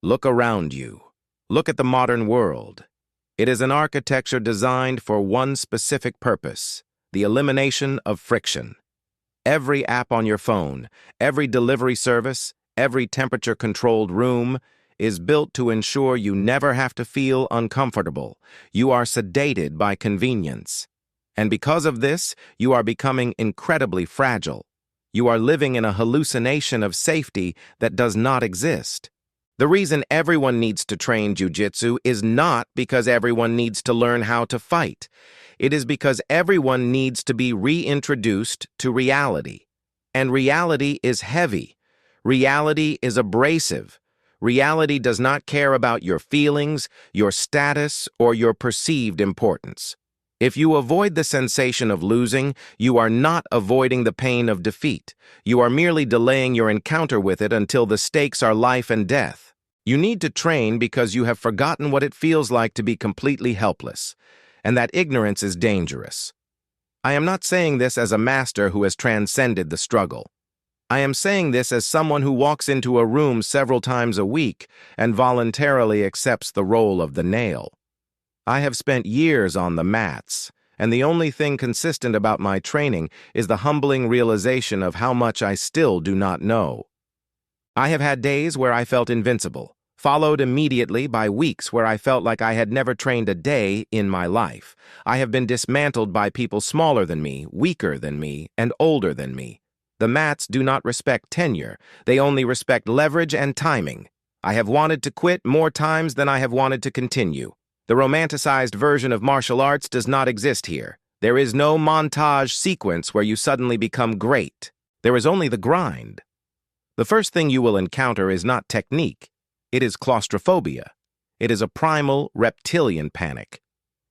Look around you. Look at the modern world. It is an architecture designed for one specific purpose: the elimination of friction. Every app on your phone, every delivery service, every temperature-controlled room is built to ensure you never have to feel uncomfortable. You are sedated by convenience. And because of this, you are becoming incredibly fragile. You are living in a hallucination of safety that does not exist. The reason everyone needs to train jiu-jitsu is not because everyone needs to learn how to fight. It is because everyone needs to be reintroduced to reality. And reality is heavy. Reality is abrasive. Reality does not care about your feelings, your status, or your perceived importance. If you avoid the sensation of losing, you are not avoiding the pain of defeat. You are merely delaying your encounter with it until the stakes are life and death. You need to train because you have forgotten what it feels like to be completely helpless, and that ignorance is dangerous. I am not saying this as a master who has transcended the struggle. I am saying this as someone who walks into a room several times a week and voluntarily accepts the role of the nail. I have spent years on the mats, and the only thing consistent about my training is the humbling realization of how much I still do not know. I have had days where I felt invincible, followed immediately by weeks where I felt like I had never trained a day in my life. I have been dismantled by people smaller than me, weaker than me, and older than me. The mats do not respect tenure. They only respect leverage and timing. I have wanted to quit more times than I have wanted to continue. The romanticized version of martial arts does not exist here. There is no montage sequence where you suddenly become great. There is only the grind. The first thing you will encounter is not technique. It is claustrophobia. It is a primal, reptilian panic.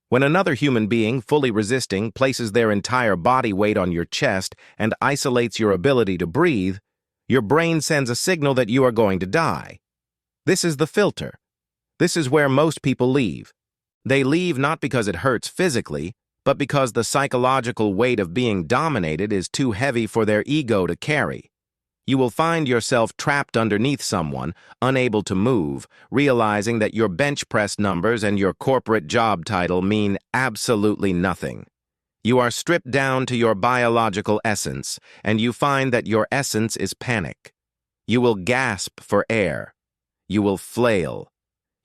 When another human being, fully resisting, places their entire body weight on your chest and isolates your ability to breathe, your brain sends a signal that you are going to die. This is the filter. This is where most people leave. They leave not because it hurts physically, but because the psychological weight of being dominated is too heavy for their ego to carry. You will find yourself trapped underneath someone, unable to move, realizing that your bench press numbers and your corporate job title mean absolutely nothing. You are stripped down to your biological essence, and you find that your essence is panic. You will gasp for air. You will flail.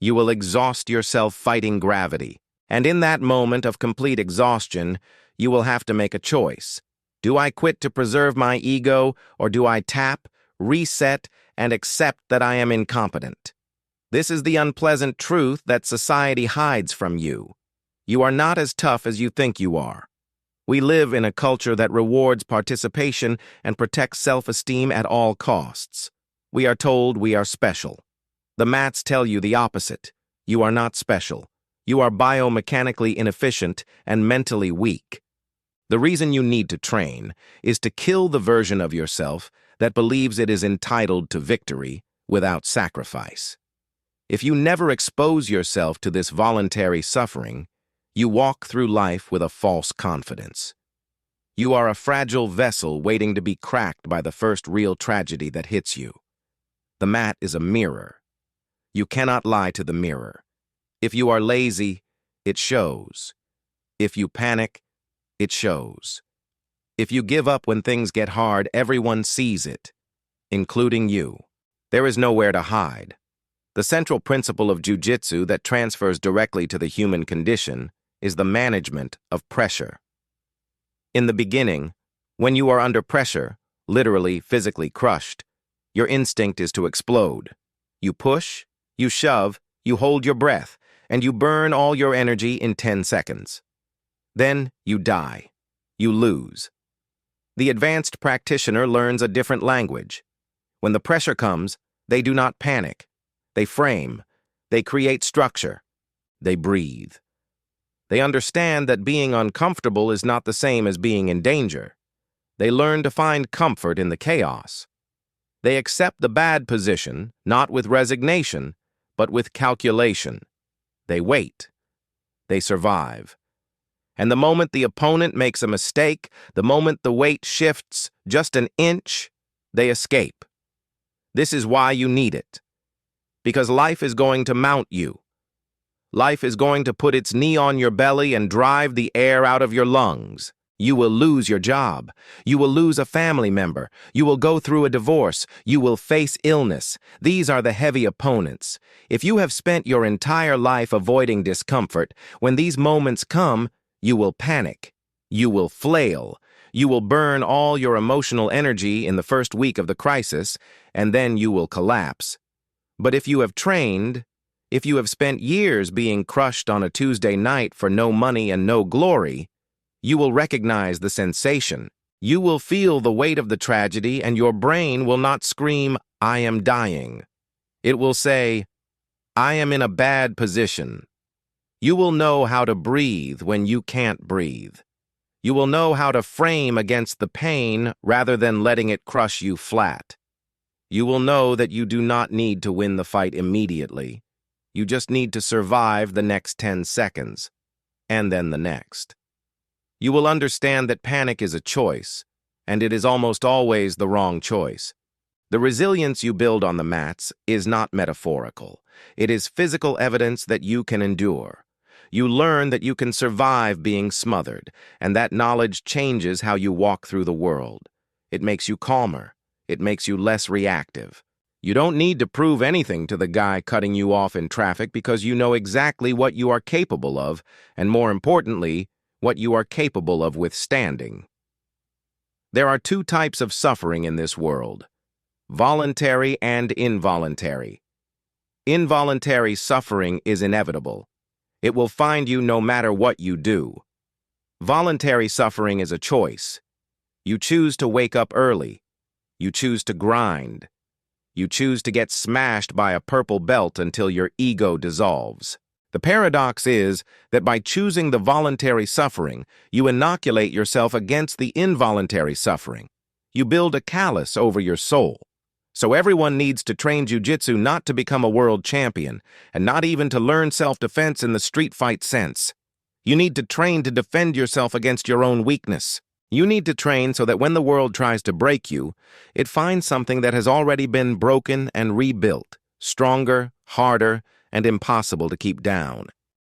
You will exhaust yourself fighting gravity. And in that moment of complete exhaustion, you will have to make a choice. Do I quit to preserve my ego, or do I tap, reset, and accept that I am incompetent? This is the unpleasant truth that society hides from you. You are not as tough as you think you are. We live in a culture that rewards participation and protects self-esteem at all costs. We are told we are special. The mats tell you the opposite. You are not special. You are biomechanically inefficient and mentally weak. The reason you need to train is to kill the version of yourself that believes it is entitled to victory without sacrifice. If you never expose yourself to this voluntary suffering, you walk through life with a false confidence. You are a fragile vessel waiting to be cracked by the first real tragedy that hits you. The mat is a mirror. You cannot lie to the mirror. If you are lazy, it shows. If you panic, it shows. If you give up when things get hard, everyone sees it, including you. There is nowhere to hide. The central principle of jiu-jitsu that transfers directly to the human condition is the management of pressure. In the beginning, when you are under pressure, literally physically crushed, your instinct is to explode. You push, you shove, you hold your breath, and you burn all your energy in 10 seconds. Then you die. You lose. The advanced practitioner learns a different language. When the pressure comes, they do not panic. They frame. They create structure. They breathe. They understand that being uncomfortable is not the same as being in danger. They learn to find comfort in the chaos. They accept the bad position, not with resignation, but with calculation. They wait. They survive. And the moment the opponent makes a mistake, the moment the weight shifts just an inch, they escape. This is why you need it. because life is going to mount you. Life is going to put its knee on your belly and drive the air out of your lungs. You will lose your job. You will lose a family member. You will go through a divorce. You will face illness. These are the heavy opponents. If you have spent your entire life avoiding discomfort, when these moments come, you will panic. You will flail. You will burn all your emotional energy in the first week of the crisis, and then you will collapse. But if you have trained, if you have spent years being crushed on a Tuesday night for no money and no glory, you will recognize the sensation. You will feel the weight of the tragedy, and your brain will not scream, "I am dying." It will say, "I am in a bad position." You will know how to breathe when you can't breathe. You will know how to frame against the pain rather than letting it crush you flat. You will know that you do not need to win the fight immediately. You just need to survive the next 10 seconds, and then the next. You will understand that panic is a choice, and it is almost always the wrong choice. The resilience you build on the mats is not metaphorical. It is physical evidence that you can endure. You learn that you can survive being smothered, and that knowledge changes how you walk through the world. It makes you calmer. It makes you less reactive. You don't need to prove anything to the guy cutting you off in traffic because you know exactly what you are capable of, and more importantly, what you are capable of withstanding. There are two types of suffering in this world: voluntary and involuntary. Involuntary suffering is inevitable. It will find you no matter what you do. Voluntary suffering is a choice. You choose to wake up early. You choose to grind. You choose to get smashed by a purple belt until your ego dissolves. The paradox is that by choosing the voluntary suffering, you inoculate yourself against the involuntary suffering. You build a callus over your soul. So everyone needs to train jiu-jitsu not to become a world champion, and not even to learn self-defense in the street fight sense. You need to train to defend yourself against your own weakness. You need to train so that when the world tries to break you, it finds something that has already been broken and rebuilt, stronger, harder, and impossible to keep down.